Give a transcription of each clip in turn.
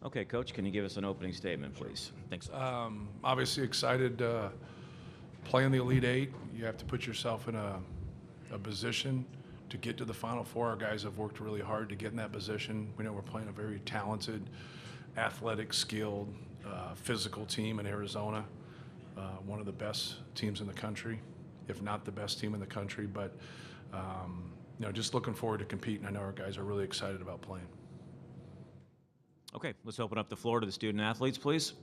Okay, Coach, can you give us an opening statement, please? Thanks. Obviously excited to play in the Elite Eight. You have to put yourself in a position to get to the Final Four. Our guys have worked really hard to get in that position. We know we're playing a very talented, athletic, skilled, physical team in Arizona. One of the best teams in the country, if not the best team in the country. But just looking forward to competing. I know our guys are really excited about playing. Okay, let's open up the floor to the student athletes, please.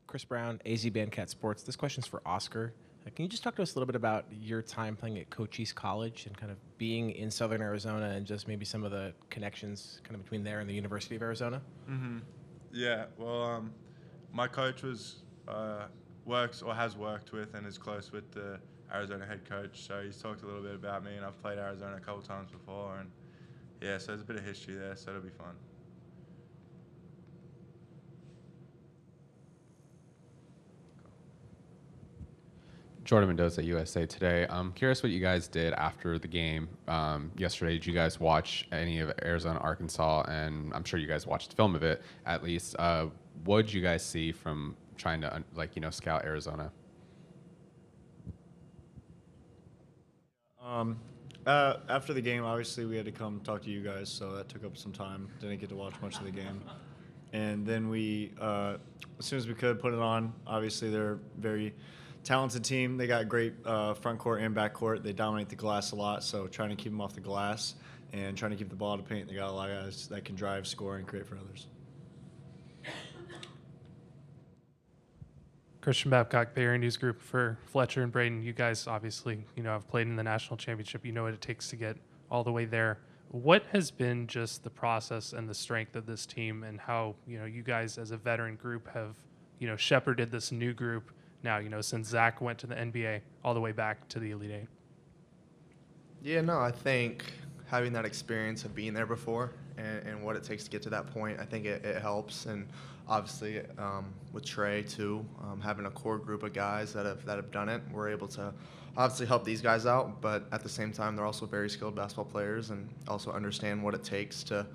Chris Brown, AZ Bandcat Sports. This question's for Oscar. Can you just talk to us a little bit about your time playing at Cochise College and kind of being in Southern Arizona and just maybe some of the connections kind of between there and the University of Arizona? Mm-hmm. Yeah, well, my coach works or has worked with and is close with the Arizona head coach, so he's talked a little bit about me, and I've played Arizona a couple times before, and yeah, so there's a bit of history there, so it'll be fun. Jordan Mendoza, USA Today. I'm curious what you guys did after the game yesterday. Did you guys watch any of Arizona, Arkansas? And I'm sure you guys watched film of it, at least. What did you guys see from trying to, scout Arizona? After the game, obviously, we had to come talk to you guys, so that took up some time. Didn't get to watch much of the game. And then we, as soon as we could, put it on. Obviously, they're a very talented team. They got great front court and back court. They dominate the glass a lot, so trying to keep them off the glass and trying to keep the ball to paint. They got a lot of guys that can drive, score, and create for others. Christian Babcock, Bay Area News Group for Fletcher and Braden. You guys obviously, have played in the national championship. You know what it takes to get all the way there. What has been just the process and the strength of this team and how, you guys as a veteran group have, shepherded this new group now, since Zach went to the NBA all the way back to the Elite Eight? Yeah, no, I think having that experience of being there before and what it takes to get to that point, I think it helps. And obviously with Trey too, having a core group of guys that have done it, we're able to obviously help these guys out, but at the same time, they're also very skilled basketball players and also understand what it takes to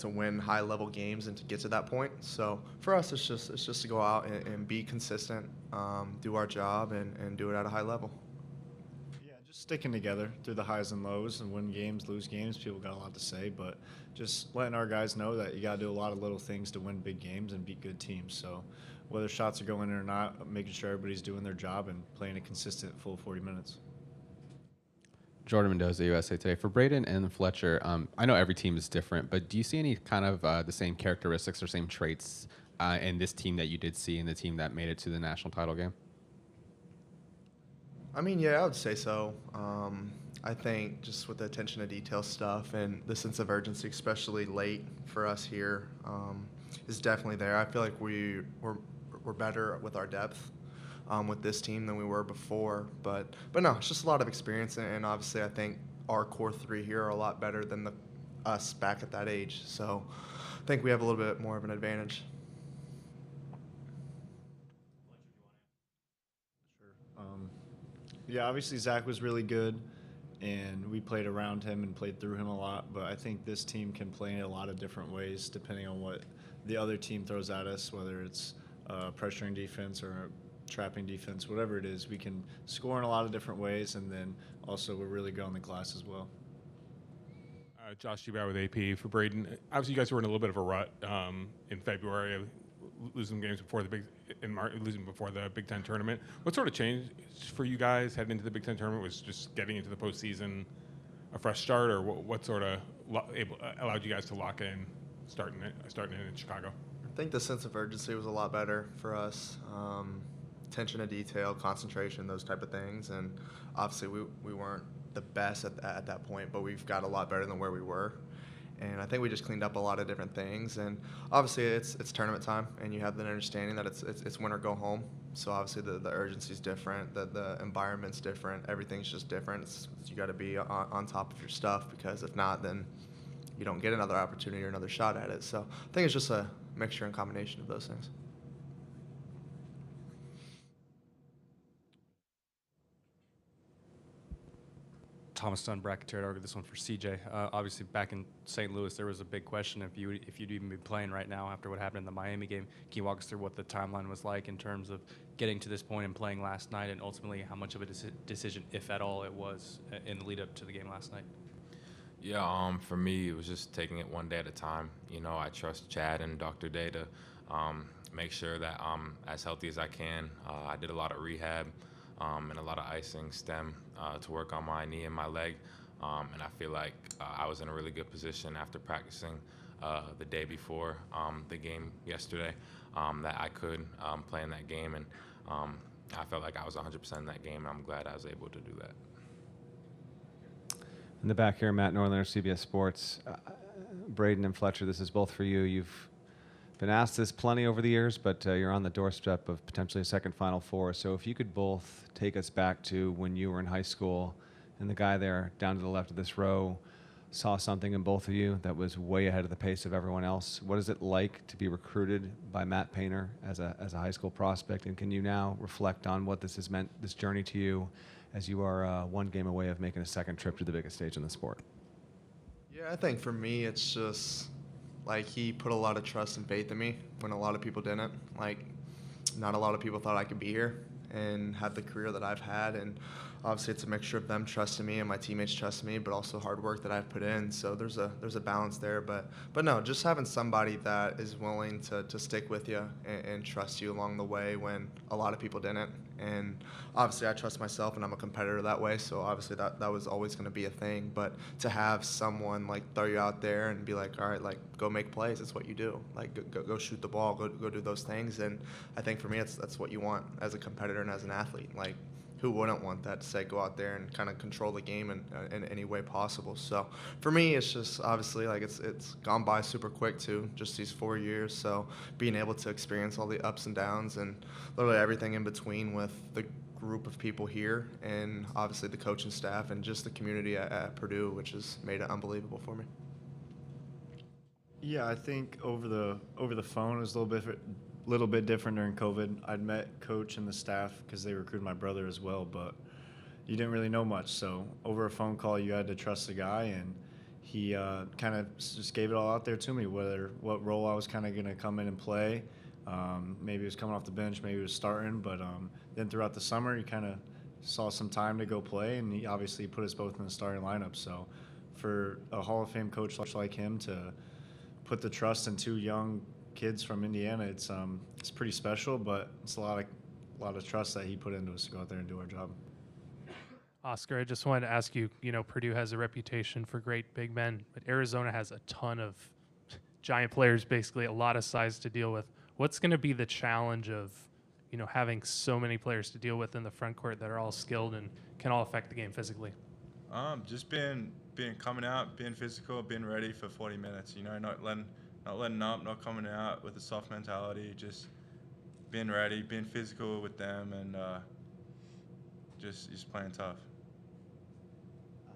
win high-level games and to get to that point. So for us, it's just to go out and be consistent, do our job, and do it at a high level. Yeah, just sticking together through the highs and lows and win games, lose games. People got a lot to say, but just letting our guys know that you got to do a lot of little things to win big games and beat good teams. So whether shots are going in or not, making sure everybody's doing their job and playing a consistent full 40 minutes. Jordan Mendoza, USA Today. For Braden and Fletcher, I know every team is different, but do you see any kind of the same characteristics or same traits in this team that you did see in the team that made it to the national title game? I mean, yeah, I would say so. I think just with the attention to detail stuff and the sense of urgency, especially late for us here, is definitely there. I feel like we're better with our depth with this team than we were before. But no, it's just a lot of experience, and obviously I think our core three here are a lot better than us back at that age. So I think we have a little bit more of an advantage. Sure. Yeah, obviously Zach was really good, and we played around him and played through him a lot. But I think this team can play in a lot of different ways depending on what the other team throws at us, whether it's pressuring defense or trapping defense, whatever it is. We can score in a lot of different ways, and then also we're really good on the glass as well. Josh Gibao with AP. For Braden, obviously you guys were in a little bit of a rut in February, losing games before losing before the Big Ten tournament. What sort of changed for you guys heading into the Big Ten tournament? Was just getting into the postseason a fresh start, or what sort of allowed you guys to lock in starting in Chicago? I think the sense of urgency was a lot better for us. Attention to detail, concentration, those type of things. And obviously we weren't the best at that point, but we've got a lot better than where we were. And I think we just cleaned up a lot of different things. And obviously it's tournament time, and you have the understanding that it's win or go home. So obviously the urgency is different, the environment's different, everything's just different. You got to be on top of your stuff, because if not, then you don't get another opportunity or another shot at it. So I think it's just a mixture and combination of those things. Thomas Dunn, bracket argue this one for CJ. Obviously, back in St. Louis, there was a big question if you'd even be playing right now after what happened in the Miami game. Can you walk us through what the timeline was like in terms of getting to this point and playing last night, and ultimately how much of a decision, if at all, it was in the lead up to the game last night? Yeah, for me, it was just taking it one day at a time. You know, I trust Chad and Dr. Day to make sure that I'm as healthy as I can. I did a lot of rehab and a lot of icing stem to work on my knee and my leg. And I feel like I was in a really good position after practicing the day before the game yesterday that I could play in that game. And I felt like I was 100% in that game, and I'm glad I was able to do that. In the back here, Matt Norlander, CBS Sports. Braden and Fletcher, this is both for you. You've been asked this plenty over the years, but you're on the doorstep of potentially a second Final Four. So if you could both take us back to when you were in high school and the guy there down to the left of this row saw something in both of you that was way ahead of the pace of everyone else. What is it like to be recruited by Matt Painter as a high school prospect? And can you now reflect on what this has meant, this journey to you, as you are one game away of making a second trip to the biggest stage in the sport? Yeah, I think for me, it's just like he put a lot of trust and faith in me when a lot of people didn't. Like, not a lot of people thought I could be here and have the career that I've had. And obviously, it's a mixture of them trusting me and my teammates trusting me, but also hard work that I've put in. So there's a balance there. But no, just having somebody that is willing to stick with you and trust you along the way when a lot of people didn't. And obviously, I trust myself, and I'm a competitor that way. So obviously, that was always going to be a thing. But to have someone like throw you out there and be like, all right, like go make plays. That's what you do. Like go shoot the ball. Go do those things. And I think for me, that's what you want as a competitor and as an athlete. Like, who wouldn't want that to say go out there and kind of control the game in any way possible? So for me, it's just obviously like it's gone by super quick too, just these 4 years. So being able to experience all the ups and downs and literally everything in between with the group of people here and obviously the coaching staff and just the community at Purdue, which has made it unbelievable for me. Yeah, I think over the phone it was a little bit different during COVID. I'd met Coach and the staff because they recruited my brother as well, but you didn't really know much. So over a phone call, you had to trust the guy, and he kind of just gave it all out there to me, what role I was kind of going to come in and play. Maybe it was coming off the bench, maybe it was starting, but then throughout the summer, he kind of saw some time to go play, and he obviously put us both in the starting lineup. So for a Hall of Fame coach like him to put the trust in two young kids from Indiana, it's pretty special, but it's a lot of trust that he put into us to go out there and do our job. Oscar, I just wanted to ask you, Purdue has a reputation for great big men, but Arizona has a ton of giant players, basically a lot of size to deal with. What's going to be the challenge of, having so many players to deal with in the front court that are all skilled and can all affect the game physically? Just being coming out, being physical, being ready for 40 minutes, not letting up, not coming out with a soft mentality, just being ready, being physical with them, and just playing tough.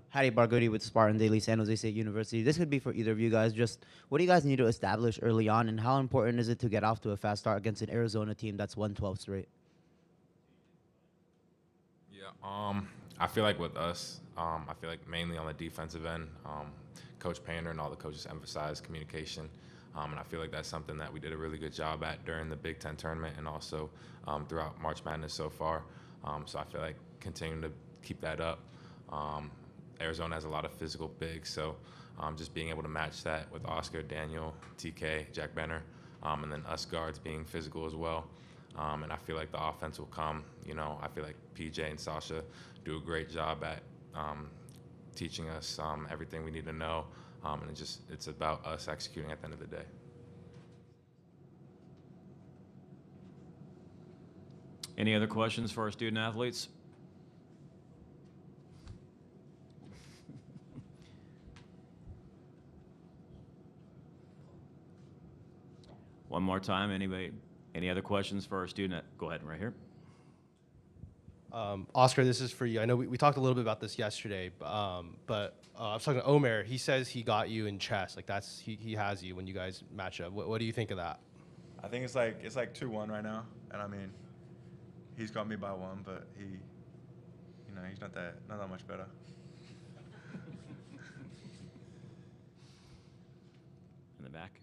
Hattie Barghouti with Spartan Daily, San Jose State University. This could be for either of you guys. Just what do you guys need to establish early on, and how important is it to get off to a fast start against an Arizona team that's won 12 straight? Yeah, I feel like with us, I feel like mainly on the defensive end, Coach Painter and all the coaches emphasize communication. And I feel like that's something that we did a really good job at during the Big Ten tournament and also throughout March Madness so far. So I feel like continuing to keep that up. Arizona has a lot of physical bigs, so just being able to match that with Oscar, Daniel, TK, Jack Benner, and then us guards being physical as well. And I feel like the offense will come. I feel like PJ and Sasha do a great job at teaching us everything we need to know. And it's about us executing at the end of the day. Any other questions for our student athletes? One more time, anybody? Any other questions for our student? Go ahead, right here. Oscar, this is for you. I know we talked a little bit about this yesterday, but I was talking to Omer. He says he got you in chess. Like he has you when you guys match up. What do you think of that? I think it's like 2-1 right now, and I mean, he's got me by 1, but he's not that much better. in the back.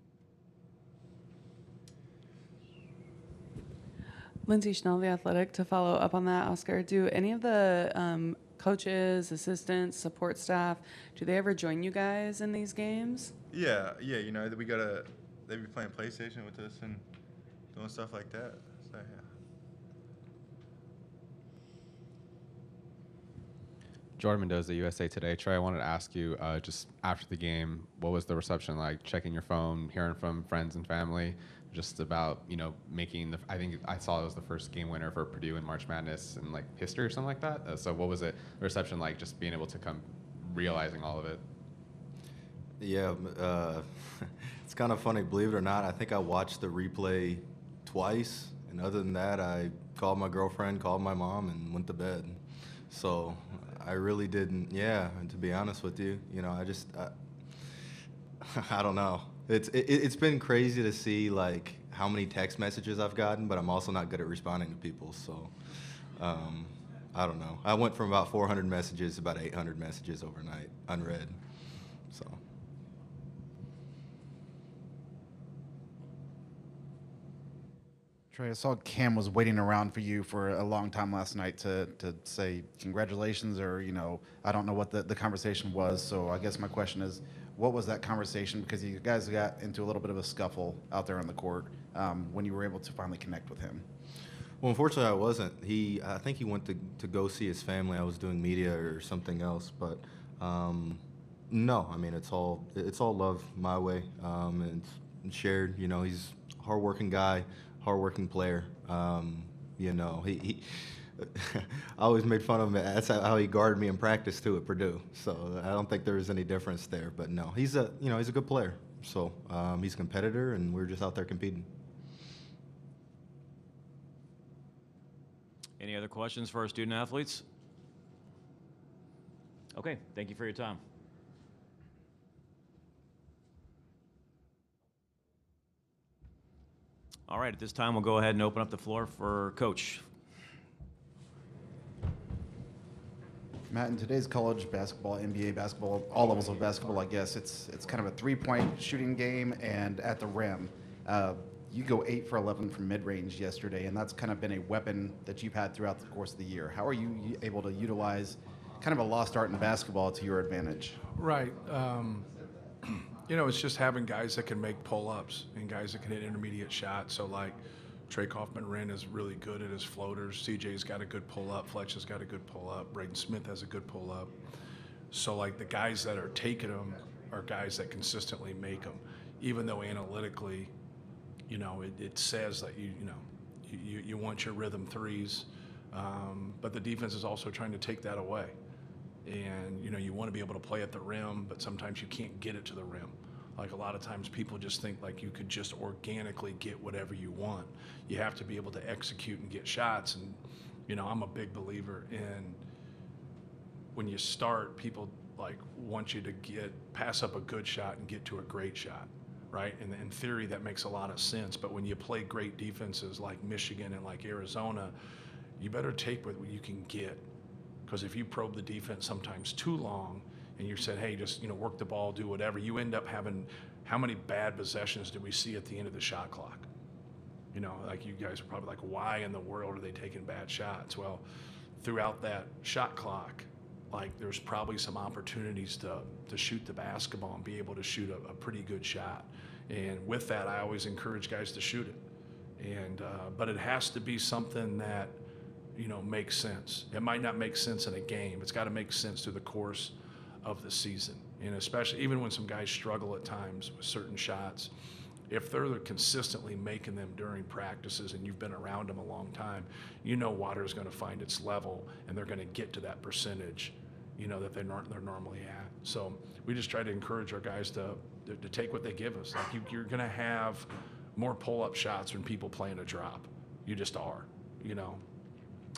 Lindsay Schnell, The Athletic. To follow up on that, Oscar, do any of the coaches, assistants, support staff, do they ever join you guys in these games? Yeah, they be playing PlayStation with us and doing stuff like that. So yeah. Jordan Mendoza, USA Today. Trey, I wanted to ask you, just after the game, what was the reception like? Checking your phone, hearing from friends and family, just about, making I think I saw it was the first game winner for Purdue in March Madness in like history or something like that. So what was the reception like, just being able to come realizing all of it? Yeah, it's kind of funny, believe it or not. I think I watched the replay twice, and other than that, I called my girlfriend, called my mom, and went to bed. So I really didn't. Yeah, and to be honest with you, I don't know. It's been crazy to see like how many text messages I've gotten, but I'm also not good at responding to people. So I don't know. I went from about 400 messages to about 800 messages overnight, unread. So. Trey, I saw Cam was waiting around for you for a long time last night to say congratulations, or I don't know what the conversation was. So I guess my question is, what was that conversation? Because you guys got into a little bit of a scuffle out there on the court when you were able to finally connect with him. Well, unfortunately, I wasn't. I think he went to go see his family. I was doing media or something else, but no. I mean, it's all love my way, and it's shared. He's a hardworking guy, hardworking player. He I always made fun of him. That's how he guarded me in practice too at Purdue. So I don't think there was any difference there. But no, he's a good player. So he's a competitor, and we're just out there competing. Any other questions for our student athletes? Okay, thank you for your time. All right, at this time, we'll go ahead and open up the floor for Coach. Matt, in today's college basketball, NBA basketball, all levels of basketball, I guess, it's kind of a three-point shooting game and at the rim. You go 8 for 11 from mid-range yesterday, and that's kind of been a weapon that you've had throughout the course of the year. How are you able to utilize kind of a lost art in basketball to your advantage? Right. It's just having guys that can make pull-ups and guys that can hit intermediate shots. So, like, Trey Kaufman-Wren is really good at his floaters. CJ's got a good pull-up. Fletch has got a good pull-up. Braden Smith has a good pull-up. So, like, the guys that are taking them are guys that consistently make them, even though analytically, it says that you want your rhythm threes, but the defense is also trying to take that away. And, you want to be able to play at the rim, but sometimes you can't get it to the rim. Like, a lot of times people just think like you could just organically get whatever you want. You have to be able to execute and get shots. And, I'm a big believer in when you start, people like want you to pass up a good shot and get to a great shot, right? And in theory, that makes a lot of sense. But when you play great defenses like Michigan and like Arizona, you better take what you can get. Because if you probe the defense sometimes too long and you said, hey, just work the ball, do whatever, you end up having, how many bad possessions did we see at the end of the shot clock? Like, you guys are probably like, why in the world are they taking bad shots? Well, throughout that shot clock, like, there's probably some opportunities to shoot the basketball and be able to shoot a pretty good shot. And with that, I always encourage guys to shoot it. And but it has to be something that makes sense. It might not make sense in a game. It's got to make sense through the course of the season. And especially even when some guys struggle at times with certain shots, if they're consistently making them during practices and you've been around them a long time, water is going to find its level and they're going to get to that percentage, that they're normally at. So we just try to encourage our guys to take what they give us. Like, you're going to have more pull-up shots when people play in a drop. You just are,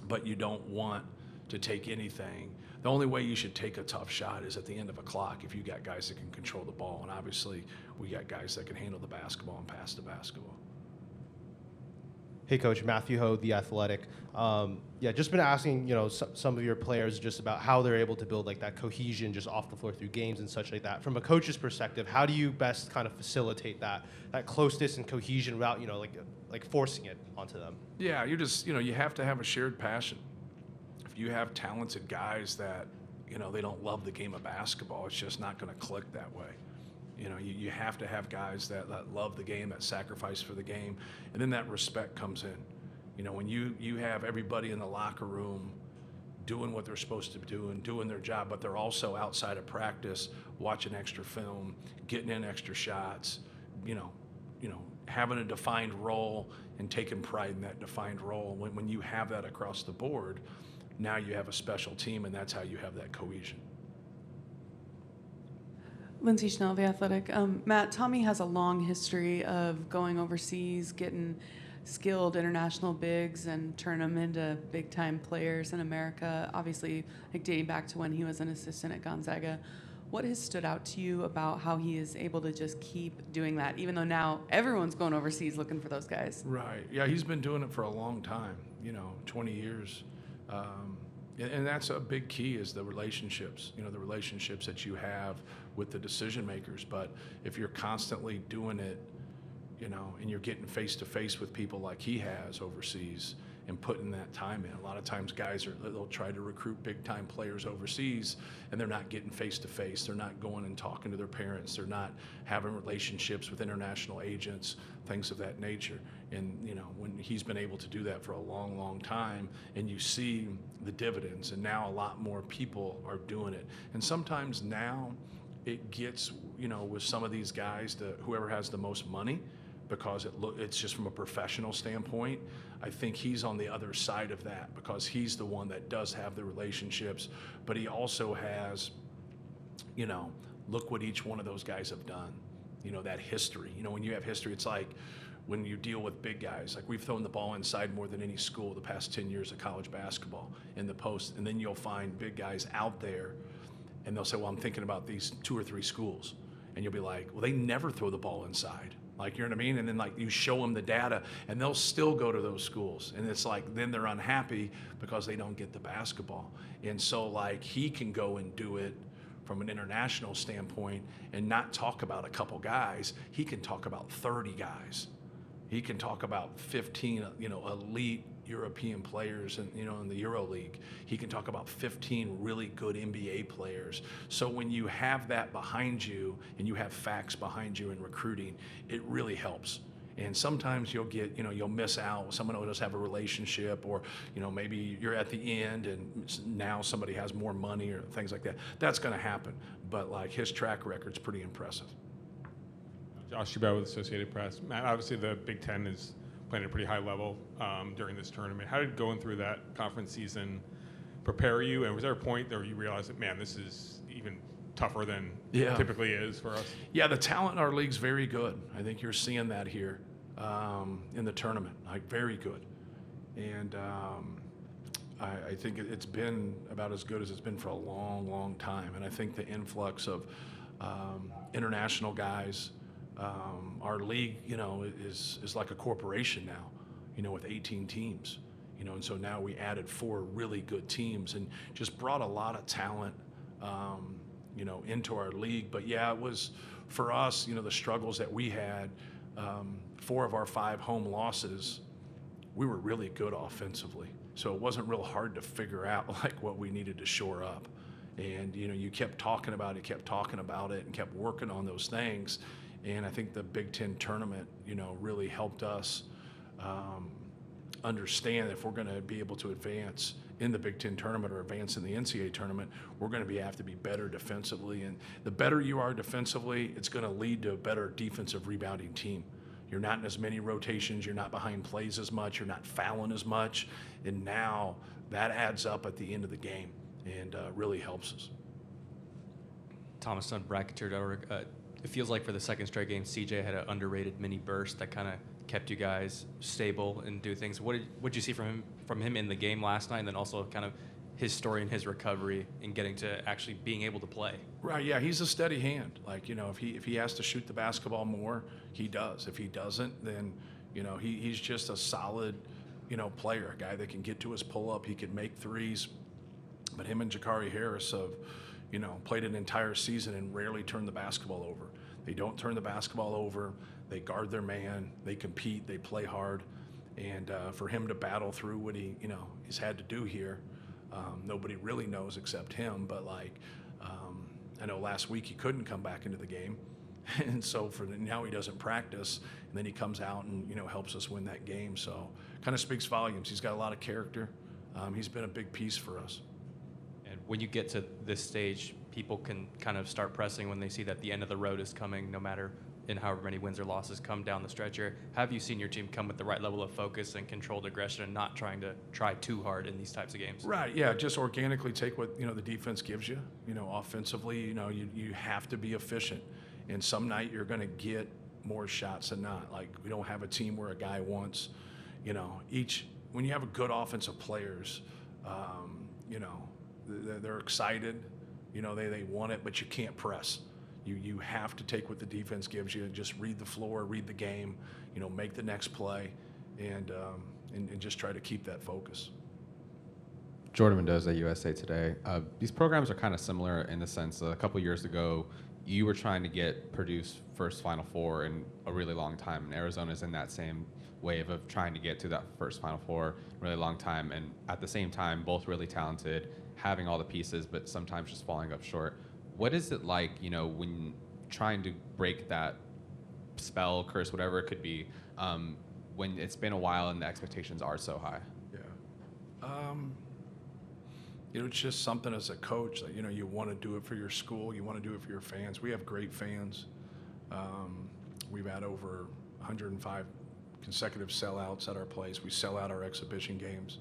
But you don't want to take anything. The only way you should take a tough shot is at the end of a clock if you got guys that can control the ball. And obviously, we got guys that can handle the basketball and pass the basketball. Hey, Coach. Matthew Ho, The Athletic. Just been asking, some of your players just about how they're able to build like that cohesion just off the floor through games and such like that. From a coach's perspective, how do you best kind of facilitate that closeness and cohesion without, like forcing it onto them? Yeah, you just, you have to have a shared passion. If you have talented guys that, they don't love the game of basketball, it's just not going to click that way. You have to have guys that love the game, that sacrifice for the game, and then that respect comes in. When you have everybody in the locker room doing what they're supposed to do and doing their job, but they're also outside of practice, watching extra film, getting in extra shots, having a defined role and taking pride in that defined role. When you have that across the board, now you have a special team, and that's how you have that cohesion. Lindsay Schnell, The Athletic. Matt, Tommy has a long history of going overseas, getting skilled international bigs and turn them into big-time players in America, obviously like dating back to when he was an assistant at Gonzaga. What has stood out to you about how he is able to just keep doing that, even though now everyone's going overseas looking for those guys? Right. Yeah, he's been doing it for a long time, 20 years. And that's a big key is the relationships, the relationships that you have with the decision makers. But if you're constantly doing it, and you're getting face-to-face with people like he has overseas and putting that time in. A lot of times guys they'll try to recruit big-time players overseas, and they're not getting face-to-face. They're not going and talking to their parents. They're not having relationships with international agents, things of that nature. And, when he's been able to do that for a long, long time, and you see the dividends, and now a lot more people are doing it. And sometimes now it gets, with some of these guys, whoever has the most money, because it's just from a professional standpoint. I think he's on the other side of that because he's the one that does have the relationships, but he also has, look what each one of those guys have done, that history. When you have history, it's like when you deal with big guys, like we've thrown the ball inside more than any school the past 10 years of college basketball in the post, and then you'll find big guys out there and they'll say, well, I'm thinking about these 2 or 3 schools, and you'll be like, well, they never throw the ball inside. Like, you know what I mean? And then like you show them the data and they'll still go to those schools. And it's like, then they're unhappy because they don't get the basketball. And so like he can go and do it from an international standpoint and not talk about a couple guys. He can talk about 30 guys. He can talk about 15, elite European players in the Euro League. He can talk about 15 really good NBA players. So when you have that behind you and you have facts behind you in recruiting, it really helps. And sometimes you'll get, you'll miss out. Someone will just have a relationship, or, maybe you're at the end and now somebody has more money or things like that. That's going to happen. But like his track record's pretty impressive. Josh Schubert with Associated Press. Matt, obviously the Big Ten is playing at a pretty high level during this tournament. How did going through that conference season prepare you? And was there a point where you realized that, man, this is even tougher than it typically is for us? Yeah, the talent in our league's very good. I think you're seeing that here in the tournament, like very good. And I think it's been about as good as it's been for a long, long time. And I think the influx of international guys, our league, is like a corporation now, with 18 teams, and so now we added 4 really good teams and just brought a lot of talent, into our league. But yeah, it was for us, the struggles that we had, 4 of our 5 home losses, we were really good offensively. So it wasn't real hard to figure out like what we needed to shore up. And, you kept talking about it, and kept working on those things. And I think the Big Ten tournament, really helped us understand that if we're going to be able to advance in the Big Ten tournament or advance in the NCAA tournament, we're going to have to be better defensively. And the better you are defensively, it's going to lead to a better defensive rebounding team. You're not in as many rotations. You're not behind plays as much. You're not fouling as much. And now that adds up at the end of the game and really helps us. Thomas Dunn, bracketeer.org. It feels like for the second straight game, CJ had an underrated mini burst that kind of kept you guys stable and do things. What did you see from him in the game last night, and then also kind of his story and his recovery and getting to actually being able to play? Right, yeah, he's a steady hand. Like, if he has to shoot the basketball more, he does. If he doesn't, then, You know, he's just a solid, you know, player, a guy that can get to his pull-up. He can make threes. But him and Jakari Harris have, you know, played an entire season and rarely turned the basketball over. They don't turn the basketball over. They guard their man. They compete. They play hard. And for him to battle through what he, you know, he's had to do here, nobody really knows except him. But like, I know last week he couldn't come back into the game, and so now he doesn't practice, and then he comes out and, you know, helps us win that game. So kind of speaks volumes. He's got a lot of character. He's been a big piece for us. And when you get to this stage, people can kind of start pressing when they see that the end of the road is coming, no matter in however many wins or losses come down the stretch here. Have you seen your team come with the right level of focus and controlled aggression and not trying to try too hard in these types of games? Right, yeah, just organically take what, you know, the defense gives you. You know, offensively, you know, you have to be efficient. And some night you're going to get more shots than not. Like, we don't have a team where a guy wants, you know, when you have a good offensive players, you know, they're excited, you know, they want it, but you can't press. You have to take what the defense gives you and just read the floor, read the game, you know, make the next play, and just try to keep that focus. Jordan Mendoza, USA Today. These programs are kind of similar in the sense that a couple years ago, you were trying to get Purdue's first Final Four in a really long time, and Arizona's in that same wave of trying to get to that first Final Four in a really long time, and at the same time, both really talented, having all the pieces, but sometimes just falling up short. What is it like, you know, when trying to break that spell, curse, whatever it could be, when it's been a while and the expectations are so high? Yeah. You know, it's just something as a coach that, you know, you want to do it for your school, you want to do it for your fans. We have great fans. We've had over 105 consecutive sellouts at our place. We sell out our exhibition games.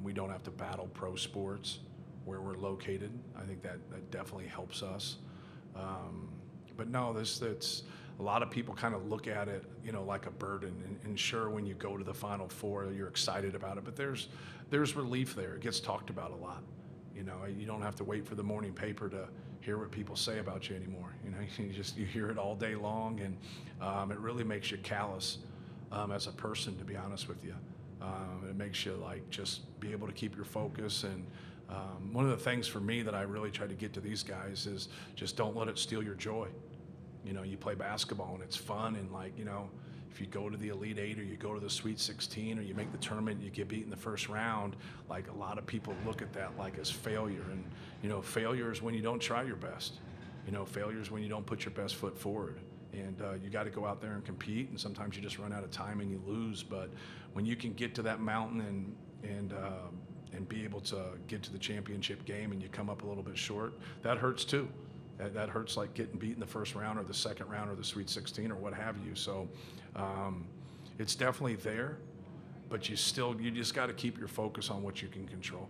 We don't have to battle pro sports where we're located. I think that definitely helps us. But no, it's a lot of people kind of look at it, you know, like a burden. And sure, when you go to the Final Four, you're excited about it. But there's relief there. It gets talked about a lot. You know, you don't have to wait for the morning paper to hear what people say about you anymore. You know, you hear it all day long, and it really makes you callous as a person, to be honest with you. It makes you like just be able to keep your focus. And one of the things for me that I really try to get to these guys is just don't let it steal your joy. You know, you play basketball and it's fun, and like, you know, if you go to the Elite Eight or you go to the Sweet 16 or you make the tournament and you get beat in the first round, like a lot of people look at that like as failure. And, you know, failure is when you don't try your best. You know, failure is when you don't put your best foot forward. And you got to go out there and compete, and sometimes you just run out of time and you lose. But when you can get to that mountain and be able to get to the championship game and you come up a little bit short, that hurts too. That hurts like getting beat in the first round or the second round or the Sweet 16 or what have you. So it's definitely there, but you just got to keep your focus on what you can control.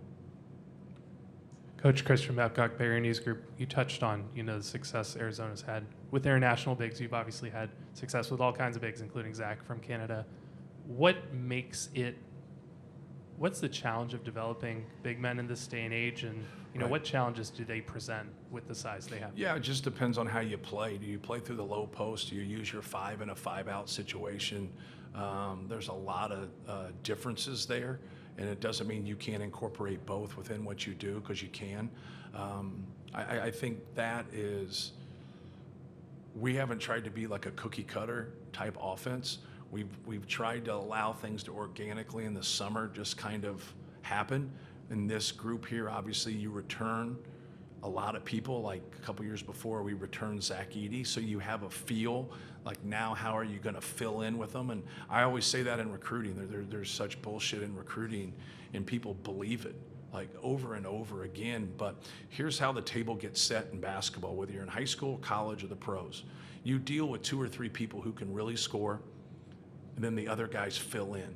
Coach Chris from Babcock Bay Area News Group, you touched on, you know, the success Arizona's had with their national bigs. You've obviously had success with all kinds of bigs, including Zach from Canada. What's the challenge of developing big men in this day and age, and you know, what challenges do they present with the size they have? Yeah, it just depends on how you play. Do you play through the low post? Do you use your 5 in a 5-out situation? There's a lot of differences there, and it doesn't mean you can't incorporate both within what you do, because you can. I think that is, we haven't tried to be like a cookie cutter type offense. We've tried to allow things to organically in the summer just kind of happen. In this group here, obviously you return a lot of people. Like a couple years before, we returned Zach Edey, so you have a feel. Like now, how are you going to fill in with them? And I always say that in recruiting. There's such bullshit in recruiting, and people believe it like over and over again. But here's how the table gets set in basketball, whether you're in high school, college, or the pros. You deal with 2 or 3 people who can really score, and then the other guys fill in.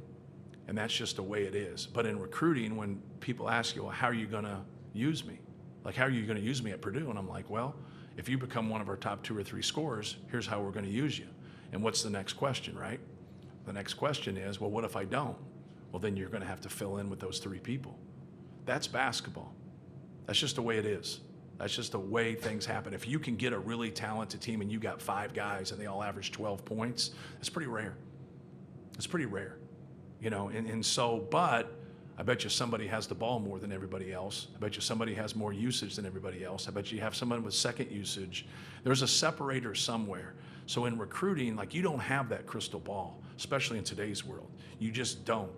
And that's just the way it is. But in recruiting, when people ask you, well, how are you going to use me? Like, how are you going to use me at Purdue? And I'm like, well, if you become one of our top 2 or 3 scorers, here's how we're going to use you. And what's the next question, right? The next question is, well, what if I don't? Well, then you're going to have to fill in with those 3 people. That's basketball. That's just the way it is. That's just the way things happen. If you can get a really talented team and you got 5 guys and they all average 12 points, it's pretty rare. It's pretty rare, and so, but I bet you somebody has the ball more than everybody else. I bet you somebody has more usage than everybody else. I bet you have someone with second usage. There's a separator somewhere. So in recruiting, like, you don't have that crystal ball, especially in today's world. You just don't.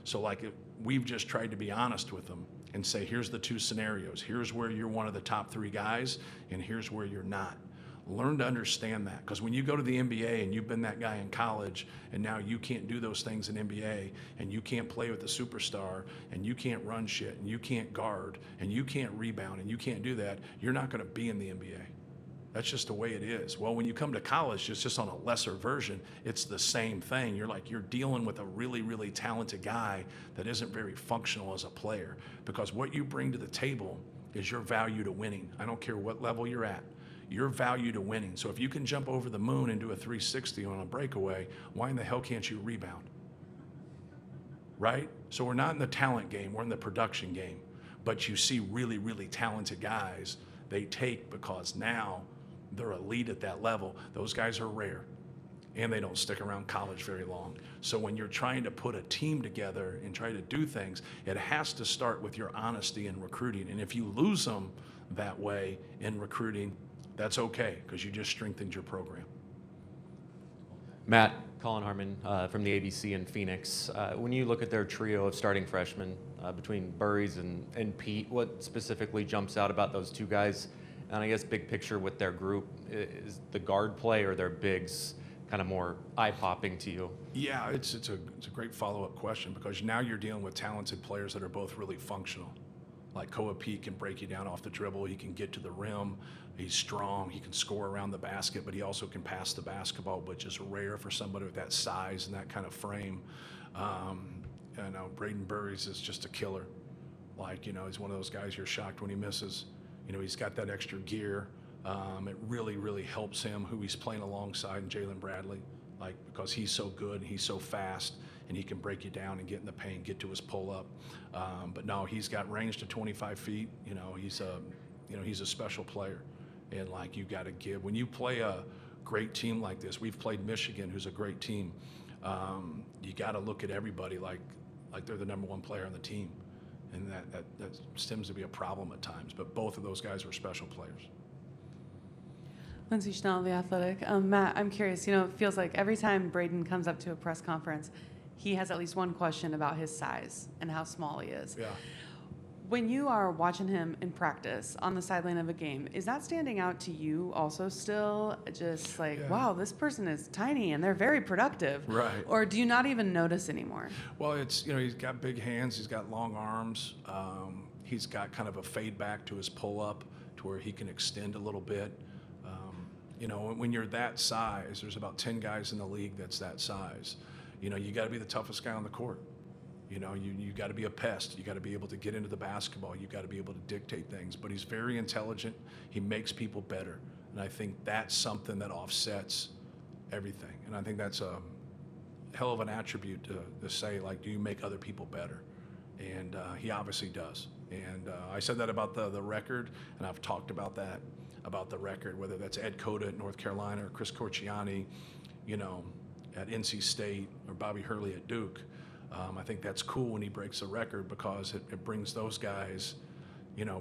So like, we've just tried to be honest with them and say, here's the two scenarios. Here's where you're one of the top 3 guys, and here's where you're not. Learn to understand that, because when you go to the NBA and you've been that guy in college and now you can't do those things in NBA and you can't play with the superstar and you can't run shit and you can't guard and you can't rebound and you can't do that, you're not going to be in the NBA. That's just the way it is. Well, when you come to college, it's just on a lesser version. It's the same thing. You're dealing with a really, really talented guy that isn't very functional as a player, because what you bring to the table is your value to winning. I don't care what level you're at. Your value to winning. So if you can jump over the moon and do a 360 on a breakaway, why in the hell can't you rebound? Right? So we're not in the talent game, we're in the production game. But you see really, really talented guys, they take because now they're elite at that level. Those guys are rare, and they don't stick around college very long. So when you're trying to put a team together and try to do things, it has to start with your honesty in recruiting. And if you lose them that way in recruiting, that's okay, because you just strengthened your program. Matt, Colin Harmon from the ABC in Phoenix. When you look at their trio of starting freshmen between Burries and Pete, what specifically jumps out about those two guys? And I guess big picture with their group, is the guard play or their bigs kind of more eye-popping to you? Yeah, it's a great follow-up question, because now you're dealing with talented players that are both really functional. Like Koa Pete can break you down off the dribble. He can get to the rim. He's strong. He can score around the basket, but he also can pass the basketball, which is rare for somebody with that size and that kind of frame. And Braden Burries is just a killer. Like, he's one of those guys you're shocked when he misses. He's got that extra gear. It really, really helps him who he's playing alongside, and Jalen Bradley, because he's so good and he's so fast, and he can break you down and get in the paint, get to his pull-up. But no, he's got range to 25 feet. He's a special player. And you got to give. When you play a great team like this, we've played Michigan, who's a great team. You got to look at everybody like they're the number 1 player on the team. And that seems to be a problem at times. But both of those guys were special players. Lindsay Schnell, The Athletic. Matt, I'm curious, it feels like every time Braden comes up to a press conference, he has at least one question about his size and how small he is. Yeah. When you are watching him in practice on the sideline of a game, is that standing out to you also still? Just wow, this person is tiny and they're very productive. Right. Or do you not even notice anymore? Well, it's, he's got big hands. He's got long arms. He's got kind of a fade back to his pull-up to where he can extend a little bit. When you're that size, there's about 10 guys in the league that's that size. You got to be the toughest guy on the court. You got to be a pest. You got to be able to get into the basketball. You got to be able to dictate things. But he's very intelligent. He makes people better. And I think that's something that offsets everything. And I think that's a hell of an attribute to say, do you make other people better? And he obviously does. And I said that about the record, and I've talked about that, about the record, whether that's Ed Cota at North Carolina or Chris Corciani, at NC State, or Bobby Hurley at Duke. I think that's cool when he breaks a record, because it brings those guys,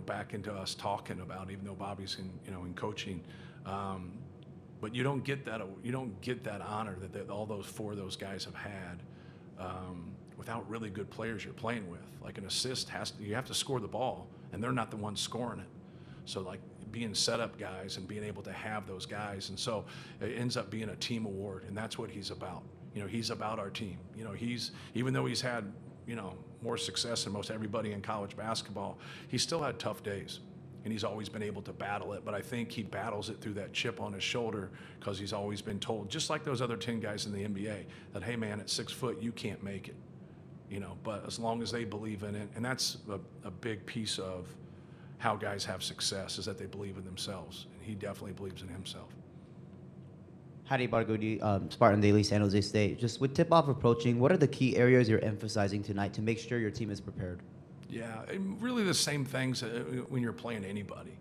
back into us talking about, even though Bobby's in coaching. But you don't get that honor that all those 4 of those guys have had without really good players you're playing with. Like an assist you have to score the ball, and they're not the ones scoring it. So being setup guys and being able to have those guys, and so it ends up being a team award, and that's what he's about. He's about our team. Even though he's had, more success than most everybody in college basketball, he's still had tough days, and he's always been able to battle it. But I think he battles it through that chip on his shoulder, because he's always been told, just like those other 10 guys in the NBA, that, hey man, at 6 foot, you can't make it. But as long as they believe in it, and that's a big piece of how guys have success, is that they believe in themselves. And he definitely believes in himself. Hadi Barghouti, Spartan Daily, San Jose State. Just with tip-off approaching, what are the key areas you're emphasizing tonight to make sure your team is prepared? Yeah, really the same things when you're playing anybody.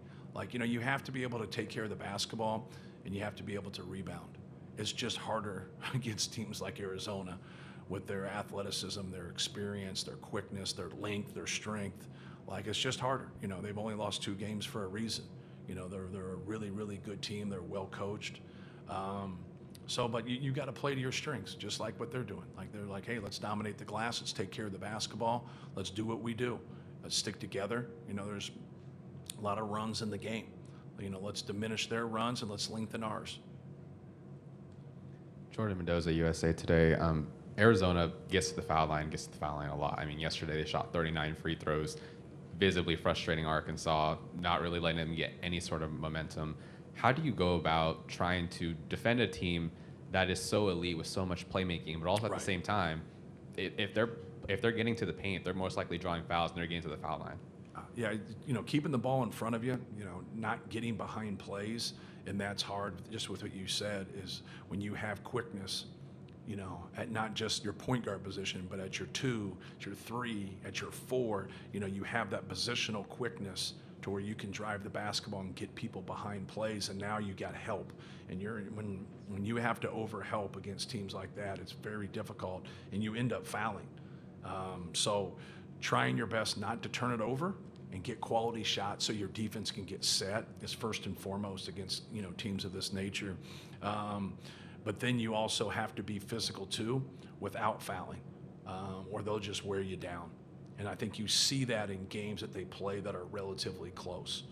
You have to be able to take care of the basketball, and you have to be able to rebound. It's just harder against teams like Arizona, with their athleticism, their experience, their quickness, their length, their strength. Like, it's just harder. You know, they've only lost 2 games for a reason. You know, they're a really, really good team. They're well coached. But you got to play to your strengths, just like what they're doing. Like, they're like, hey, let's dominate the glass. Let's take care of the basketball. Let's do what we do. Let's stick together. You know, there's a lot of runs in the game. You know, let's diminish their runs and let's lengthen ours. Jordan Mendoza, USA Today. Arizona gets to the foul line a lot. I mean, yesterday they shot 39 free throws, visibly frustrating Arkansas, not really letting them get any sort of momentum. How do you go about trying to defend a team that is so elite with so much playmaking, but also at the same time, if they're getting to the paint, they're most likely drawing fouls and they're getting to the foul line? Yeah, you know, keeping the ball in front of you, you know, not getting behind plays, and that's hard. Just with what you said is when you have quickness, you know, at not just your point guard position, but at your 2, at your 3, at your 4, you know, you have that positional quickness to where you can drive the basketball and get people behind plays, and now you got help. And when you have to overhelp against teams like that, it's very difficult, and you end up fouling. So trying your best not to turn it over and get quality shots so your defense can get set is first and foremost against, you know, teams of this nature. But then you also have to be physical too without fouling, or they'll just wear you down. And I think you see that in games that they play that are relatively close.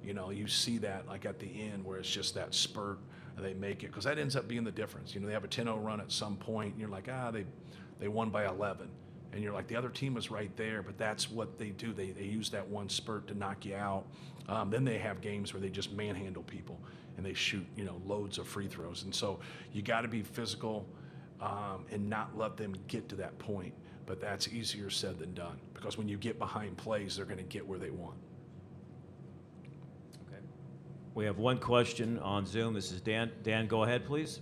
You know, you see that like at the end where it's just that spurt and they make it, because that ends up being the difference. You know, they have a 10-0 run at some point and you're like, they won by 11. And you're like, the other team was right there, but that's what they do. They use that one spurt to knock you out. Then they have games where they just manhandle people and they shoot, you know, loads of free throws. And so you got to be physical and not let them get to that point. But that's easier said than done, because when you get behind plays, they're going to get where they want. Okay. We have one question on Zoom. This is Dan. Dan, go ahead, please.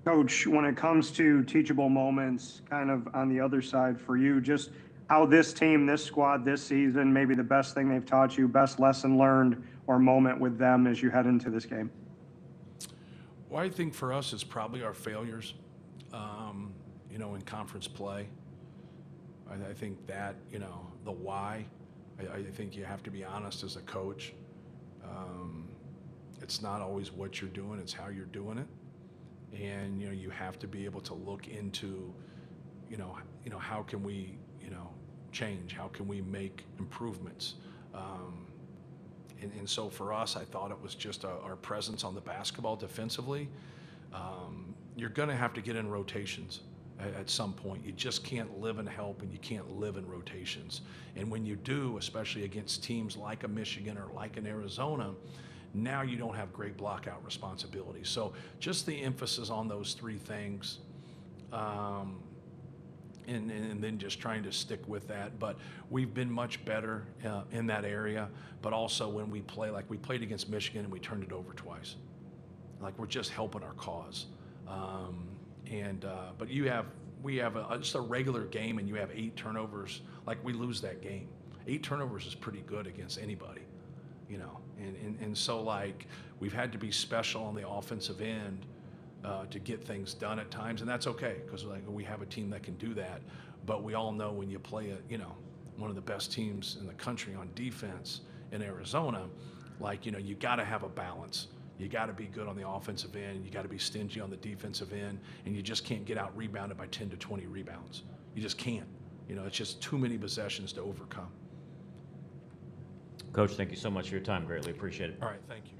Coach, when it comes to teachable moments, kind of on the other side for you, just how this team, this squad, this season, maybe the best thing they've taught you, best lesson learned or moment with them as you head into this game? Well, I think for us, it's probably our failures, you know, in conference play. I think that, you know, the why, I think you have to be honest as a coach. It's not always what you're doing, it's how you're doing it. And, you know, you have to be able to look into, you know, how can we, you know, change? How can we make improvements? And so for us, I thought it was just our presence on the basketball defensively. You're going to have to get in rotations at some point. You just can't live in help and you can't live in rotations. And when you do, especially against teams like a Michigan or like an Arizona, now you don't have great blockout responsibilities. So just the emphasis on those 3 things, and then just trying to stick with that. But we've been much better in that area. But also when we play, like we played against Michigan and we turned it over twice. Like we're just helping our cause. But we have just a regular game and you have 8 turnovers, like we lose that game. 8 turnovers is pretty good against anybody, you know. And so like we've had to be special on the offensive end to get things done at times, and that's okay because like we have a team that can do that. But we all know when you play one of the best teams in the country on defense in Arizona, like, you know, you got to have a balance. You got to be good on the offensive end. You got to be stingy on the defensive end, and you just can't get out rebounded by 10 to 20 rebounds. You just can't. You know, it's just too many possessions to overcome. Coach, thank you so much for your time. Greatly appreciate it. All right, thank you.